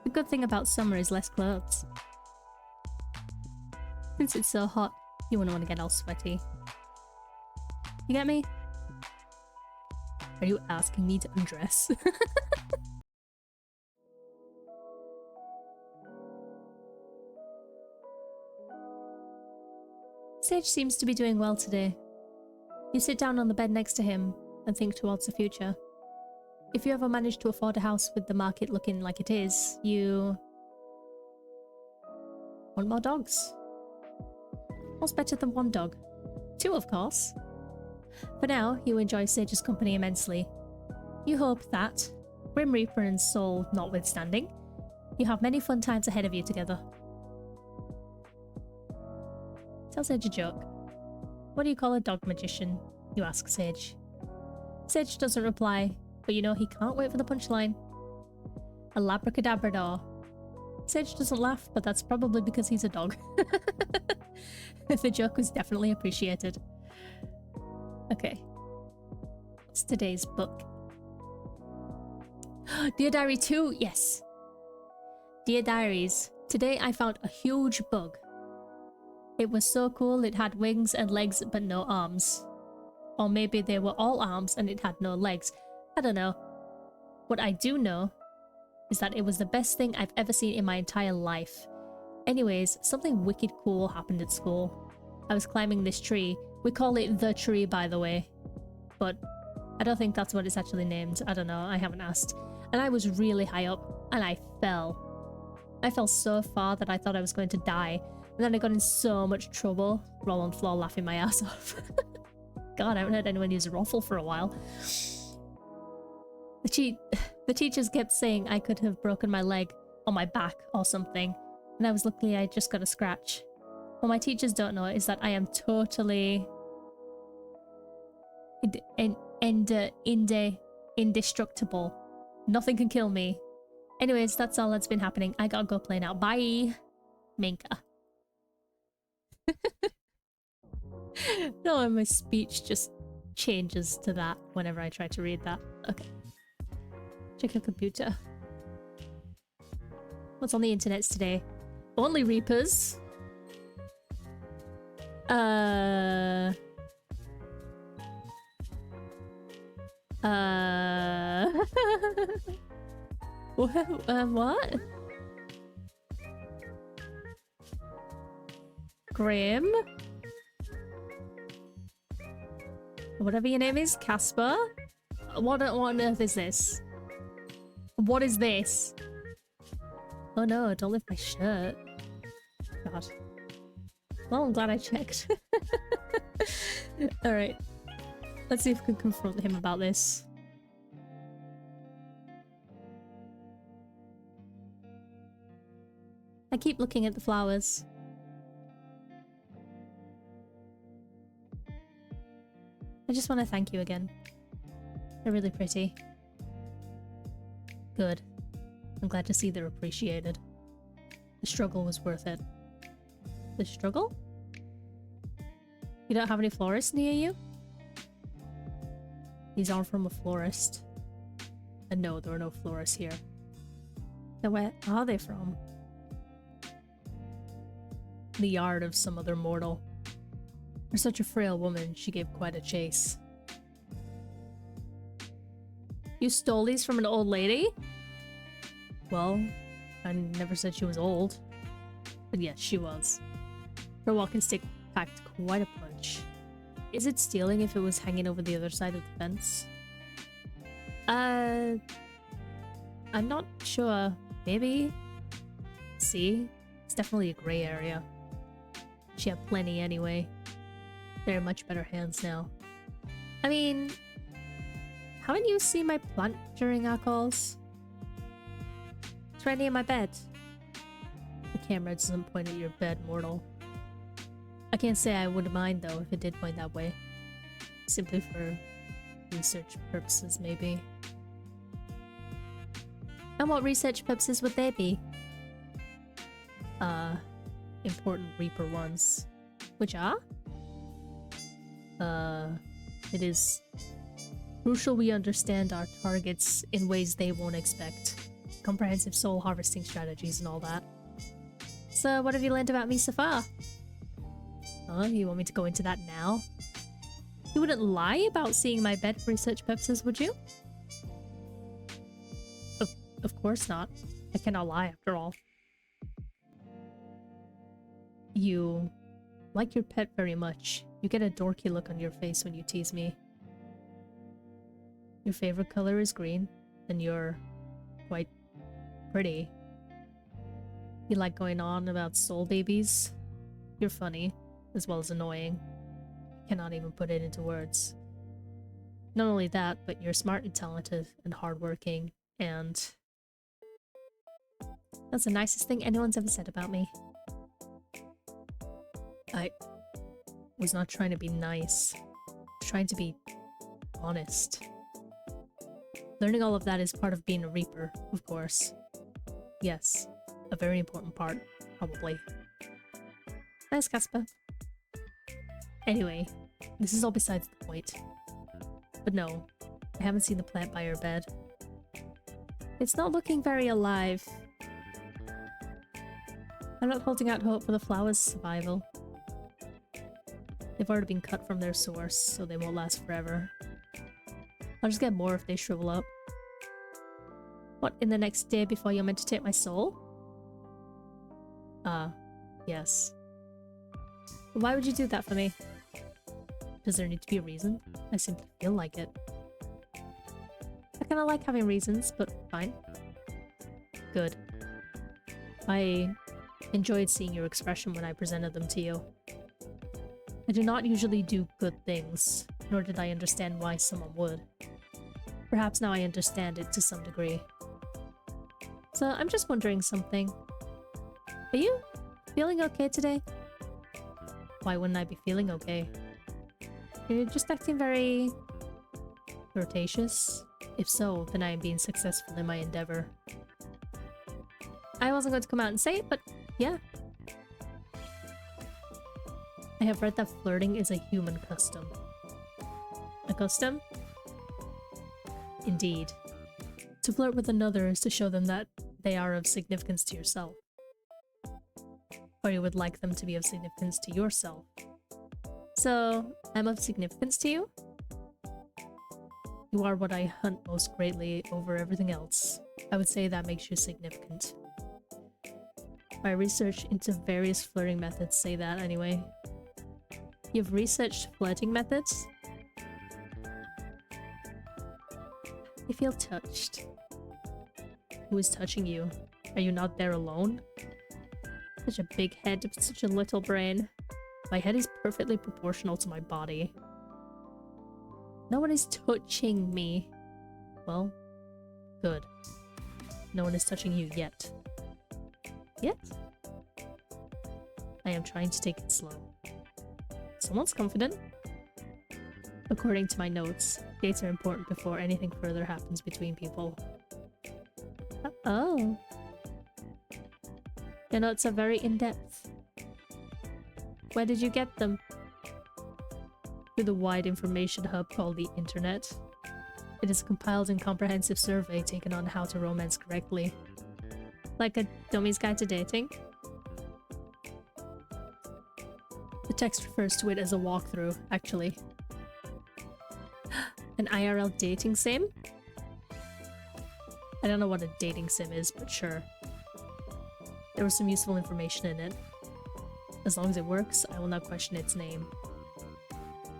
The good thing about summer is less clothes. Since it's so hot, you wouldn't want to get all sweaty. You get me? Are you asking me to undress? Sage seems to be doing well today. You sit down on the bed next to him and think towards the future. If you ever manage to afford a house with the market looking like it is, you want more dogs. What's better than one dog? Two, of course. For now, you enjoy Sage's company immensely. You hope that, Grim Reaper and Soul notwithstanding, you have many fun times ahead of you together. Tell Sage a joke. What do you call a dog magician? You ask Sage. Sage doesn't reply, but you know he can't wait for the punchline. A labracadabrador. Sage doesn't laugh, but that's probably because he's a dog. The joke was definitely appreciated. Okay. What's today's book? Dear Diary 2, yes. Dear Diaries, today I found a huge bug. It was so cool it had wings and legs but no arms. Or maybe they were all arms and it had no legs. I don't know. What I do know is that it was the best thing I've ever seen in my entire life. Anyways, something wicked cool happened at school. I was climbing this tree. We call it the tree, by the way. But I don't think that's what it's actually named. I don't know, I haven't asked. And I was really high up, and I fell. I fell so far that I thought I was going to die. And then I got in so much trouble. Roll on floor laughing my ass off. God, I haven't heard anyone use a ruffle for a while. The teachers kept saying I could have broken my leg or my back or something. And I was lucky I just got a scratch. What my teachers don't know is that I am totally indestructible. Nothing can kill me. Anyways, that's all that's been happening. I gotta go play now. Bye, Minka. No, my speech just changes to that whenever I try to read that. Okay. Check your computer. What's on the internet today? Only Reapers. What? Grim? Whatever your name is, Casper? What on earth is this? What is this? Oh no, don't lift my shirt. God. Well, I'm glad I checked. Alright. Let's see if we can confront him about this. I keep looking at the flowers. I just want to thank you again. They're really pretty. Good. I'm glad to see they're appreciated. The struggle was worth it. The struggle? You don't have any florists near you? These aren't from a florist. And no, there are no florists here. Then where are they from? The yard of some other mortal. For such a frail woman, she gave quite a chase. You stole these from an old lady? Well, I never said she was old. But yes, she was. Her walking stick packed quite a punch. Is it stealing if it was hanging over the other side of the fence? I'm not sure. Maybe? See? It's definitely a grey area. She had plenty anyway. They're in much better hands now. I mean, haven't you seen my plant during our calls? It's right near my bed. The camera doesn't point at your bed, mortal. I can't say I wouldn't mind though if it did point that way. Simply for research purposes, maybe. And what research purposes would they be? Important Reaper ones. Which are? It is crucial we understand our targets in ways they won't expect. comprehensive soul harvesting strategies and all that. So what have you learned about me so far? Oh, you want me to go into that now? You wouldn't lie about seeing my bed for research purposes, would you? Of course not. I cannot lie after all. You like your pet very much. You get a dorky look on your face when you tease me. Your favorite color is green, and you're quite pretty. You like going on about soul babies. You're funny, as well as annoying. Cannot even put it into words. Not only that, but you're smart and talented and hardworking, and that's the nicest thing anyone's ever said about me. I was not trying to be nice. I was trying to be honest. Learning all of that is part of being a Reaper, of course. Yes, a very important part, probably. Thanks, Casper. Anyway, this is all besides the point. But no, I haven't seen the plant by your bed. It's not looking very alive. I'm not holding out hope for the flower's survival. They've already been cut from their source, so they won't last forever. I'll just get more if they shrivel up. What, in the next day before you're meant to take my soul? Yes. Why would you do that for me? Does there need to be a reason? I simply feel like it. I kinda like having reasons, but fine. Good. I enjoyed seeing your expression when I presented them to you. I do not usually do good things, nor did I understand why someone would. Perhaps now I understand it to some degree. So I'm just wondering something. Are you feeling okay today? Why wouldn't I be feeling okay? You're just acting very flirtatious. If so, then I am being successful in my endeavor. I wasn't going to come out and say it, but yeah. I have read that flirting is a human custom. A custom? Indeed. To flirt with another is to show them that they are of significance to yourself. Or you would like them to be of significance to yourself. So, I'm of significance to you? You are what I hunt most greatly over everything else. I would say that makes you significant. My research into various flirting methods say that anyway. You've researched flirting methods? I feel touched. Who is touching you? Are you not there alone? Such a big head, such a little brain. My head is perfectly proportional to my body. No one is touching me. Well, good. No one is touching you yet. Yet? I am trying to take it slow. Someone's confident? According to my notes, dates are important before anything further happens between people. Oh. Your notes are very in-depth. Where did you get them? Through the wide information hub called the Internet. It is a compiled and comprehensive survey taken on how to romance correctly. Like a dummy's guide to dating? The text refers to it as a walkthrough, actually. An IRL dating sim? I don't know what a dating sim is, but sure. There was some useful information in it. As long as it works, I will not question its name.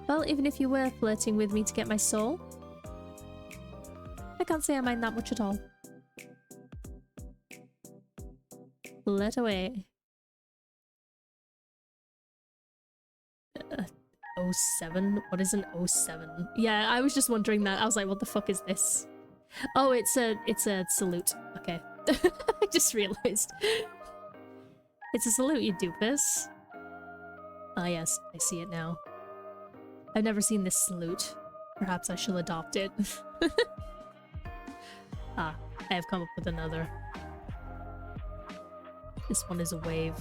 Well, even if you were flirting with me to get my soul, I can't say I mind that much at all. Flirt away. 07? What is an 07? Yeah, I was just wondering that. I was like, what the fuck is this? Oh, it's a salute. Okay. I just realized. It's a salute, you doofus. Ah yes, I see it now. I've never seen this salute. Perhaps I shall adopt it. Ah, I have come up with another. This one is a wave.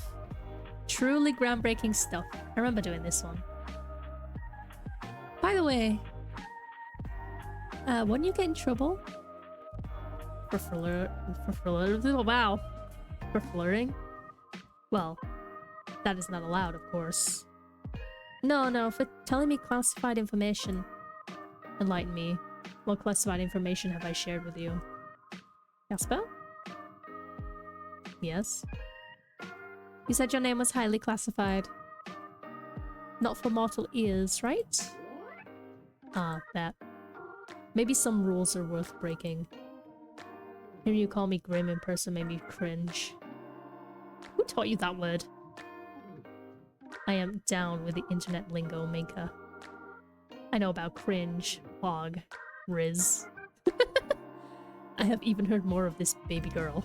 Truly groundbreaking stuff. I remember doing this one. By the way, wouldn't you get in trouble Oh, wow. For flirting? Well, that is not allowed, of course. No, for telling me classified information. Enlighten me. What classified information have I shared with you? Jasper? Yes? You said your name was highly classified. Not for mortal ears, right? Ah, that. Maybe some rules are worth breaking. Hearing you call me grim in person made me cringe. Who taught you that word? I am down with the internet lingo maker. I know about cringe, hog, riz. I have even heard more of this baby girl.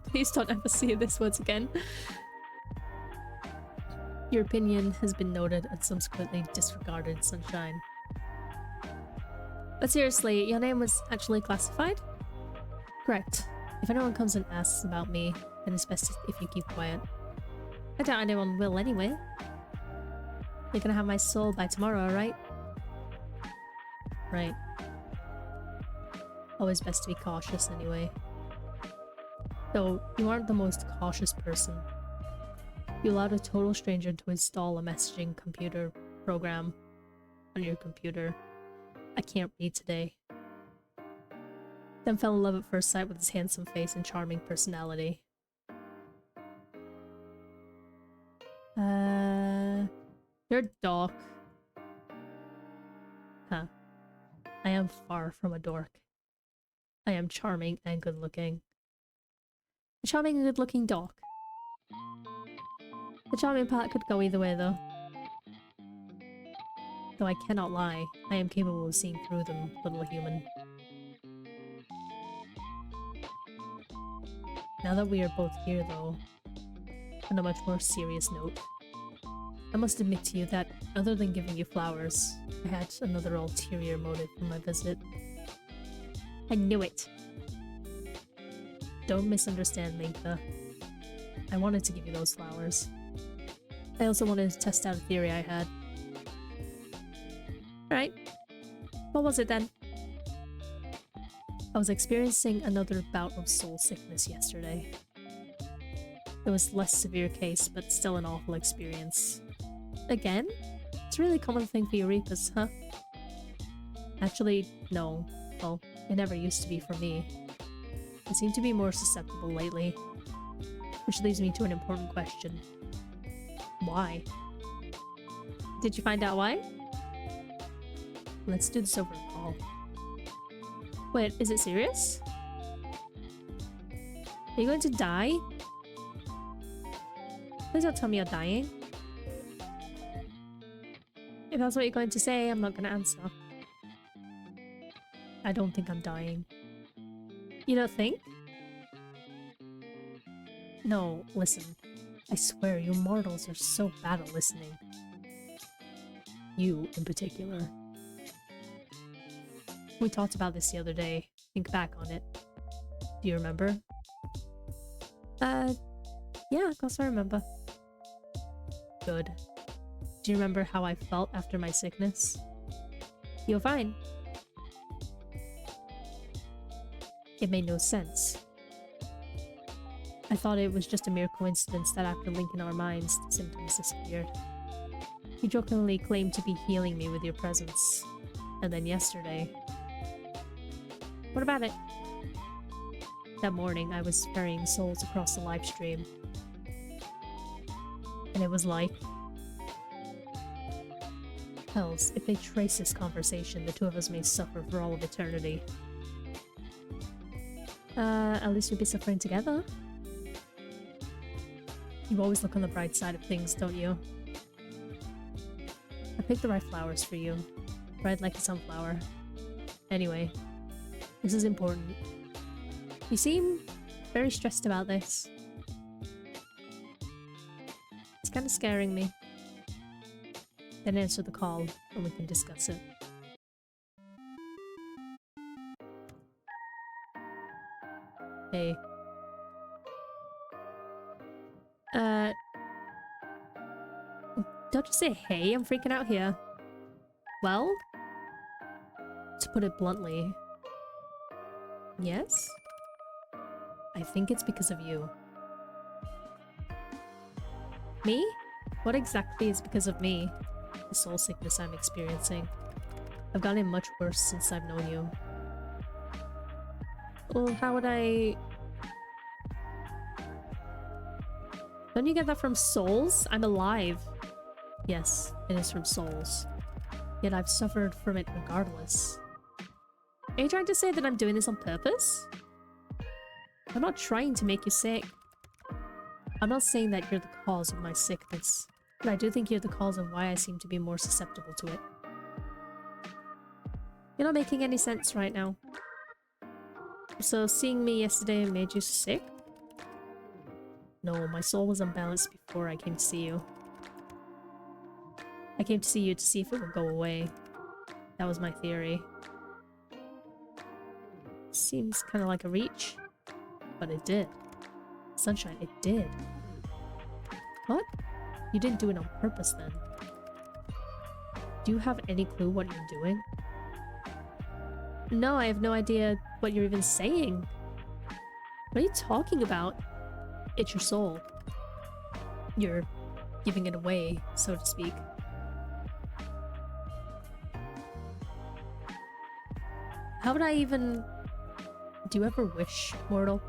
Please don't ever say this once again. Your opinion has been noted and subsequently disregarded, Sunshine. But seriously, your name was actually classified? Correct. If anyone comes and asks about me, then it's best if you keep quiet. I doubt anyone will anyway. You're gonna have my soul by tomorrow, right? Right. Always best to be cautious anyway. Though, you aren't the most cautious person. You allowed a total stranger to install a messaging computer program on your computer. I can't read today. Then fell in love at first sight with his handsome face and charming personality. You're a dork. Huh. I am far from a dork. I am charming and good-looking. A charming and good-looking dork. The charming part could go either way, though. Though I cannot lie, I am capable of seeing through them, little human. Now that we are both here, though, on a much more serious note, I must admit to you that, other than giving you flowers, I had another ulterior motive for my visit. I knew it! Don't misunderstand, Minka. I wanted to give you those flowers. I also wanted to test out a theory I had. Right. What was it then? I was experiencing another bout of soul sickness yesterday. It was less severe case, but still an awful experience. Again? It's a really common thing for Eureka's, huh? Actually, no. Well, it never used to be for me. I seem to be more susceptible lately. Which leads me to an important question. Why? Did you find out why? Let's do this over a call. Wait, is it serious? Are you going to die? Please don't tell me you're dying. If that's what you're going to say, I'm not going to answer. I don't think I'm dying. You don't think? No, listen. I swear, you mortals are so bad at listening. You, in particular. We talked about this the other day. Think back on it. Do you remember? Yeah, of course I remember. Good. Do you remember how I felt after my sickness? You were fine. It made no sense. I thought it was just a mere coincidence that after linking our minds, the symptoms disappeared. You jokingly claimed to be healing me with your presence. And then yesterday... What about it? That morning, I was ferrying souls across the live stream. And it was like... Hells, if they trace this conversation, the two of us may suffer for all of eternity. At least we'd be suffering together. You always look on the bright side of things, don't you? I picked the right flowers for you. Red like a sunflower. Anyway, this is important. You seem very stressed about this. It's kind of scaring me. Then answer the call and we can discuss it. Hey. Don't just say hey, I'm freaking out here. Well? put it bluntly. Yes? I think it's because of you. Me? What exactly is because of me? The soul sickness I'm experiencing. I've gotten much worse since I've known you. Well, how would I... Don't you get that from souls? I'm alive. Yes, it is from souls. Yet I've suffered from it regardless. Are you trying to say that I'm doing this on purpose? I'm not trying to make you sick. I'm not saying that you're the cause of my sickness, but I do think you're the cause of why I seem to be more susceptible to it. You're not making any sense right now. So seeing me yesterday made you sick? No, my soul was unbalanced before I came to see you. I came to see you to see if it would go away. That was my theory. Seems kind of like a reach, but it did. Sunshine, it did. What? You didn't do it on purpose then. Do you have any clue what you're doing? No, I have no idea what you're even saying. What are you talking about? It's your soul. You're giving it away, so to speak. How would I even... Do you ever wish, mortal?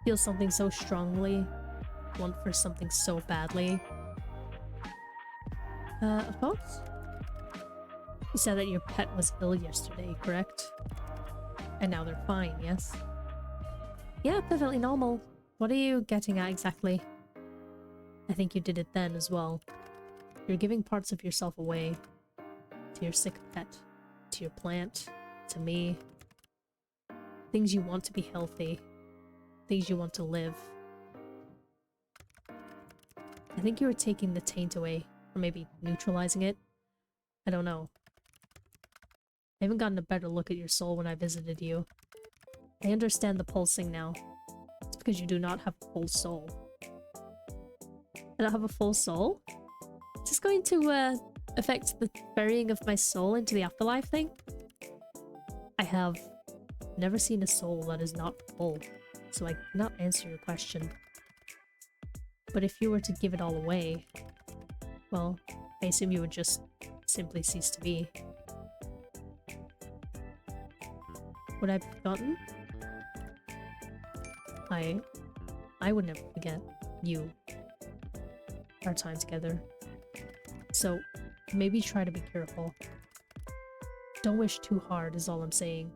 Feel something so strongly? Want for something so badly? Of course. You said that your pet was ill yesterday, correct? And now they're fine, yes? Yeah, perfectly normal. What are you getting at exactly? I think you did it then as well. You're giving parts of yourself away. To your sick pet. To your plant. To me. Things you want to be healthy. Things you want to live. I think you were taking the taint away. Or maybe neutralizing it. I don't know. I haven't gotten a better look at your soul when I visited you. I understand the pulsing now. It's because you do not have a full soul. I don't have a full soul? Is this going to affect the burying of my soul into the afterlife thing? I have never seen a soul that is not full, so I cannot answer your question. But if you were to give it all away, well, I assume you would just simply cease to be. Would I be forgotten? I would never forget you. Our time together. So, maybe try to be careful. Don't wish too hard is all I'm saying.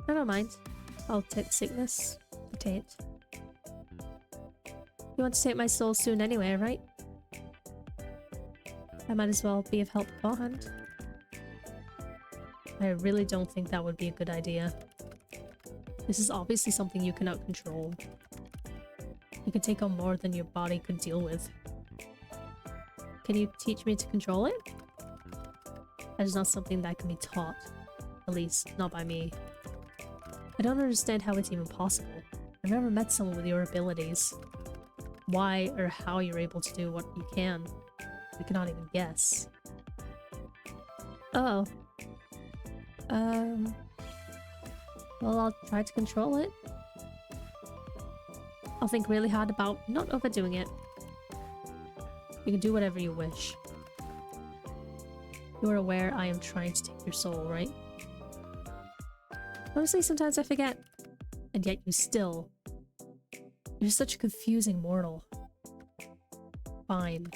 I don't mind. I'll take the sickness. The taint. You want to take my soul soon anyway, right? I might as well be of help beforehand. I really don't think that would be a good idea. This is obviously something you cannot control. You can take on more than your body could deal with. Can you teach me to control it? That is not something that can be taught. At least, not by me. I don't understand how it's even possible. I've never met someone with your abilities. Why or how you're able to do what you can. We cannot even guess. Oh. Well, I'll try to control it. I'll think really hard about not overdoing it. You can do whatever you wish. You are aware I am trying to take your soul, right? Honestly, sometimes I forget. And yet you still... You're such a confusing mortal. Fine.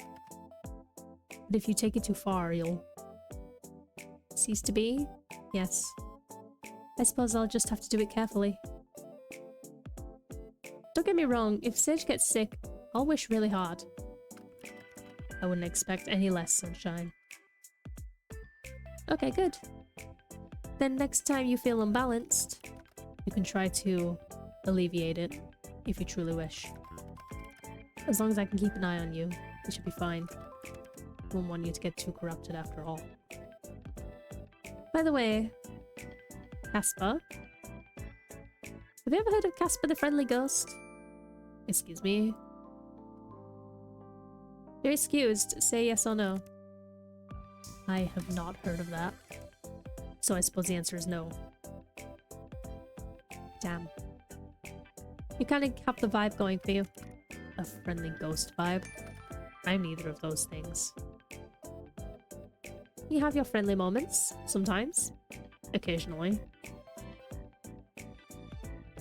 But if you take it too far, you'll... cease to be? Yes. I suppose I'll just have to do it carefully. Don't get me wrong, if Sage gets sick, I'll wish really hard. I wouldn't expect any less, Sunshine. Okay, good. Then next time you feel unbalanced, you can try to alleviate it, if you truly wish. As long as I can keep an eye on you, it should be fine. I won't want you to get too corrupted after all. By the way, Casper? Have you ever heard of Casper the Friendly Ghost? Excuse me? You're excused. Say yes or no. I have not heard of that. So I suppose the answer is no. Damn. You kind of have the vibe going for you. A friendly ghost vibe. I'm neither of those things. You have your friendly moments, sometimes. Occasionally.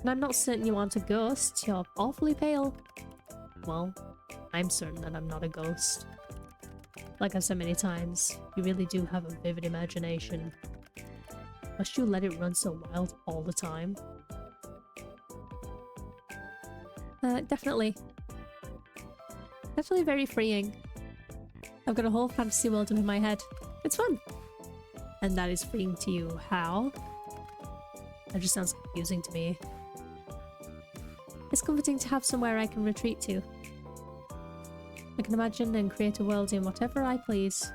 And I'm not certain you aren't a ghost. You're awfully pale. Well, I'm certain that I'm not a ghost. Like I've said many times, you really do have a vivid imagination. Must you let it run so wild all the time? Definitely. Definitely very freeing. I've got a whole fantasy world in my head. It's fun. And that is freeing to you. How? That just sounds confusing to me. It's comforting to have somewhere I can retreat to. I can imagine and create a world in whatever I please.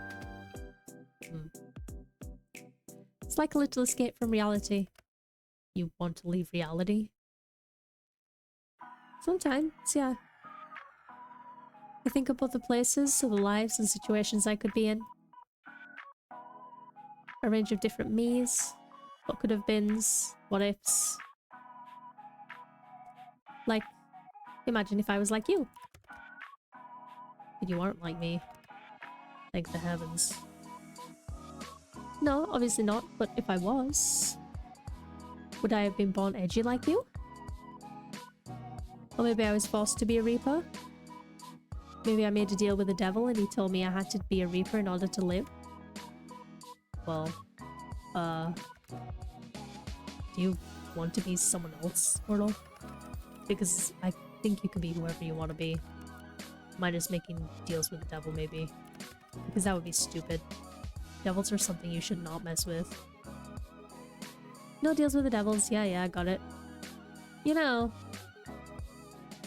It's like a little escape from reality. You want to leave reality? Sometimes, yeah. I think of other places, other lives and situations I could be in. A range of different me's, what could have beens, what ifs. Like, imagine if I was like you. But you aren't like me. Thank the heavens. No, obviously not, but if I was... would I have been born edgy like you? Or maybe I was forced to be a Reaper? Maybe I made a deal with the devil and he told me I had to be a Reaper in order to live? Well, do you want to be someone else, Mortal? Because I think you can be whoever you want to be. Minus making deals with the devil, maybe. Because that would be stupid. Devils are something you should not mess with. No deals with the devils. Yeah, got it. You know,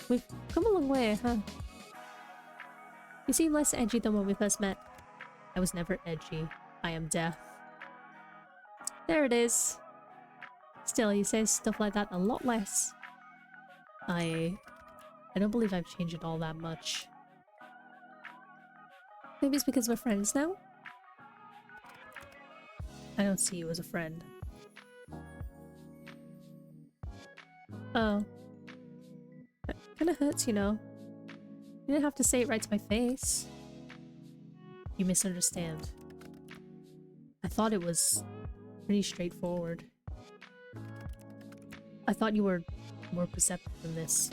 we've come a long way, huh? You seem less edgy than when we first met. I was never edgy. I am deaf. There it is. Still, you say stuff like that a lot less. I don't believe I've changed it all that much. Maybe it's because we're friends now? I don't see you as a friend. Oh. That kinda hurts, you know. You didn't have to say it right to my face. You misunderstand. I thought it was pretty straightforward. I thought you were more perceptive than this.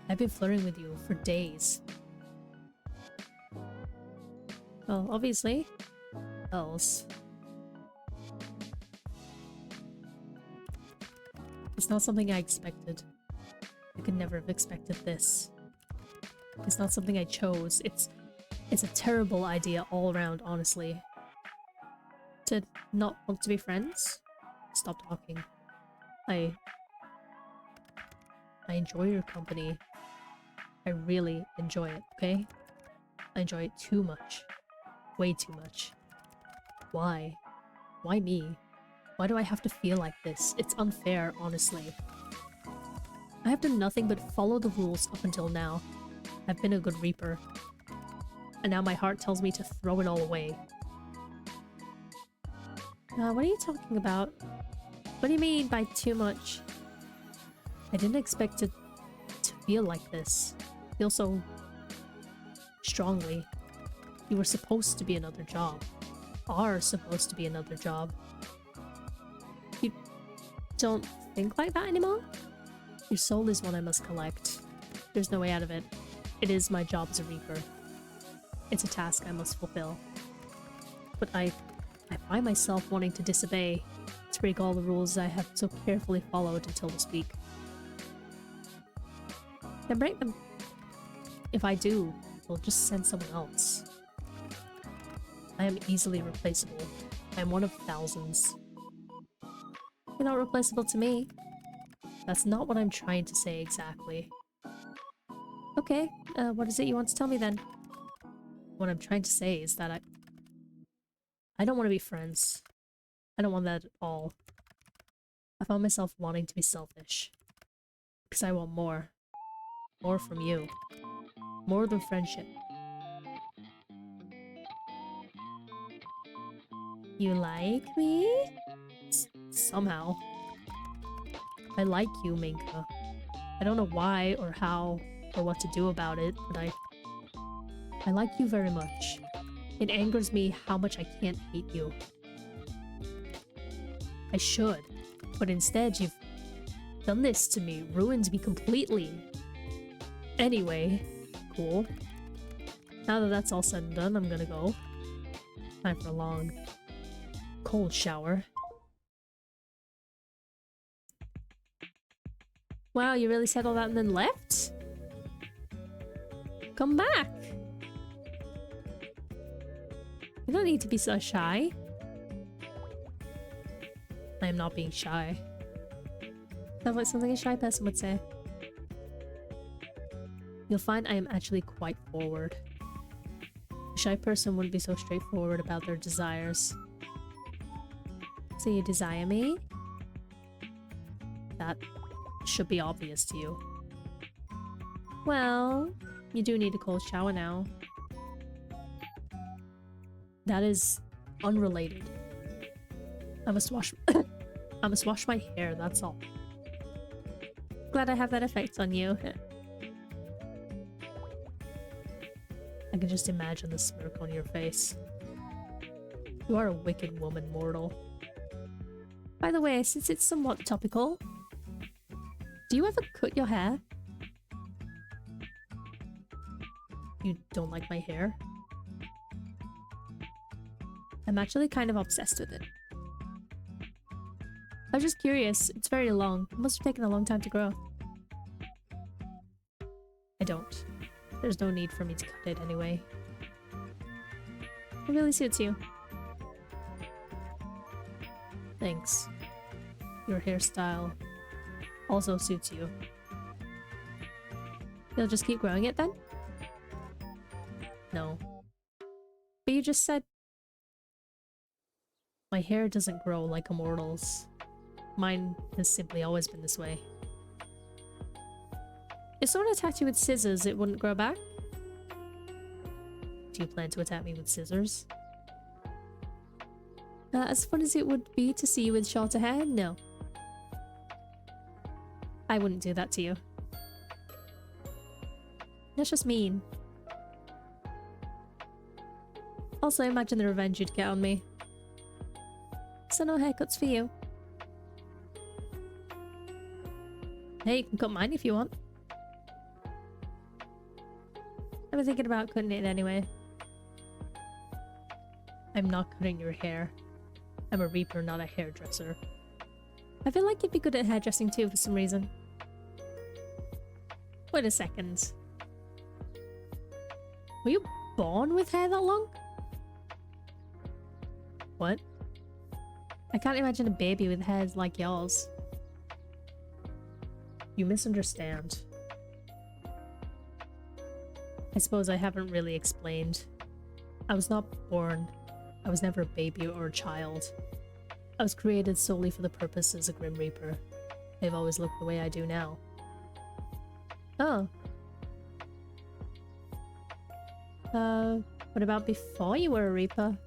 I've been flirting with you for days. Well, obviously. Else. It's not something I expected. I could never have expected this. It's not something I chose. It's a terrible idea all around, honestly. To not want to be friends? Stop talking. I enjoy your company. I really enjoy it, okay? I enjoy it too much. Way too much. Why? Why me? Why do I have to feel like this? It's unfair, honestly. I have done nothing but follow the rules up until now. I've been a good Reaper. And now my heart tells me to throw it all away. What are you talking about? What do you mean by too much? I didn't expect it to feel like this. Feel so strongly. You were supposed to be another job. Are supposed to be another job. You don't think like that anymore? Your soul is what I must collect. There's no way out of it. It is my job as a Reaper. It's a task I must fulfill. But I find myself wanting to disobey, to break all the rules I have so carefully followed until this week. Then break them. If I do, I'll just send someone else. I am easily replaceable. I am one of thousands. You're not replaceable to me. That's not what I'm trying to say exactly. Okay, what is it you want to tell me then? What I'm trying to say is that I don't want to be friends. I don't want that at all. I found myself wanting to be selfish. Because I want more. More from you. More than friendship. You like me? Somehow. I like you, Minka. I don't know why or how or what to do about it, but I like you very much. It angers me how much I can't hate you. I should, but instead you've done this to me, ruined me completely. Anyway, cool. Now that that's all said and done, I'm gonna go. Time for a long, cold shower. Wow, you really said all that and then left? Come back! You don't need to be so shy. I am not being shy. Sounds like something a shy person would say. You'll find I am actually quite forward. A shy person wouldn't be so straightforward about their desires. So you desire me? That should be obvious to you. Well, you do need a cold shower now. That is unrelated. I must wash I must wash my hair, that's all. Glad I have that effect on you. I can just imagine the smirk on your face. You are a wicked woman, mortal. By the way, since it's somewhat topical, do you ever cut your hair? You don't like my hair? I'm actually kind of obsessed with it. I was just curious. It's very long. It must have taken a long time to grow. I don't. There's no need for me to cut it anyway. It really suits you. Thanks. Your hairstyle also suits you. You'll just keep growing it then? No. But you just said... My hair doesn't grow like a mortal's. Mine has simply always been this way. If someone attacked you with scissors, it wouldn't grow back? Do you plan to attack me with scissors? As fun as it would be to see you with shorter hair, no. I wouldn't do that to you. That's just mean. Also, imagine the revenge you'd get on me. So no haircuts for you. Hey, you can cut mine if you want. I've been thinking about cutting it anyway. I'm not cutting your hair. I'm a reaper, not a hairdresser. I feel like you'd be good at hairdressing too for some reason. Wait a second. Were you born with hair that long? What? I can't imagine a baby with hairs like yours. You misunderstand. I suppose I haven't really explained. I was not born. I was never a baby or a child. I was created solely for the purpose as a Grim Reaper. I've always looked the way I do now. Oh. What about before you were a Reaper?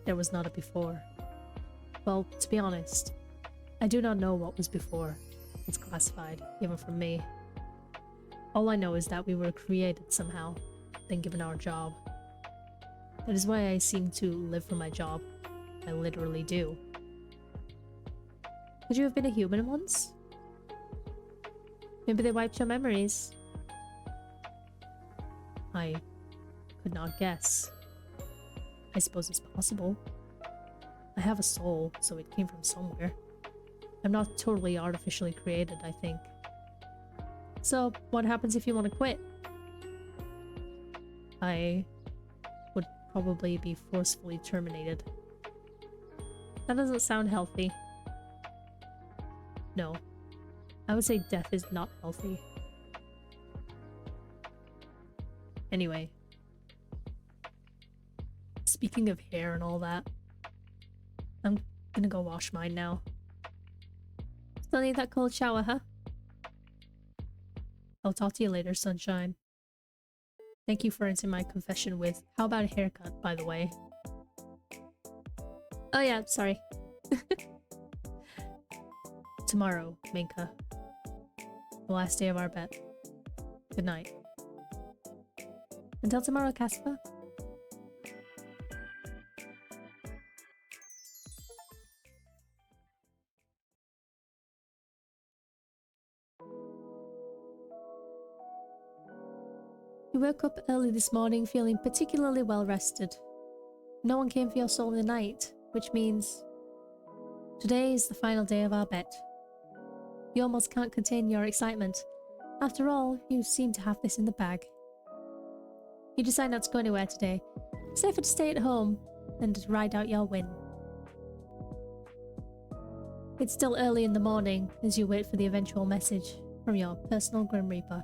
There was not a before. Well, to be honest, I do not know what was before. It's classified, even from me. All I know is that we were created somehow, then given our job. That is why I seem to live for my job. I literally do. Could you have been a human once? Maybe they wiped your memories. I could not guess. I suppose it's possible. I have a soul, so it came from somewhere. I'm not totally artificially created, I think. So, what happens if you want to quit? I would probably be forcefully terminated. That doesn't sound healthy. No. I would say death is not healthy. Anyway. Speaking of hair and all that, I'm gonna go wash mine now. Still need that cold shower, huh? I'll talk to you later, sunshine. Thank you for answering my confession with, how about a haircut, by the way? Oh yeah, sorry. Tomorrow, Minka. The last day of our bet. Good night. Until tomorrow, Casper. You woke up early this morning feeling particularly well rested. No one came for your soul in the night, which means today is the final day of our bet. You almost can't contain your excitement. After all, you seem to have this in the bag. You decide not to go anywhere today. Safer to stay at home and ride out your win. It's still early in the morning as you wait for the eventual message from your personal Grim Reaper.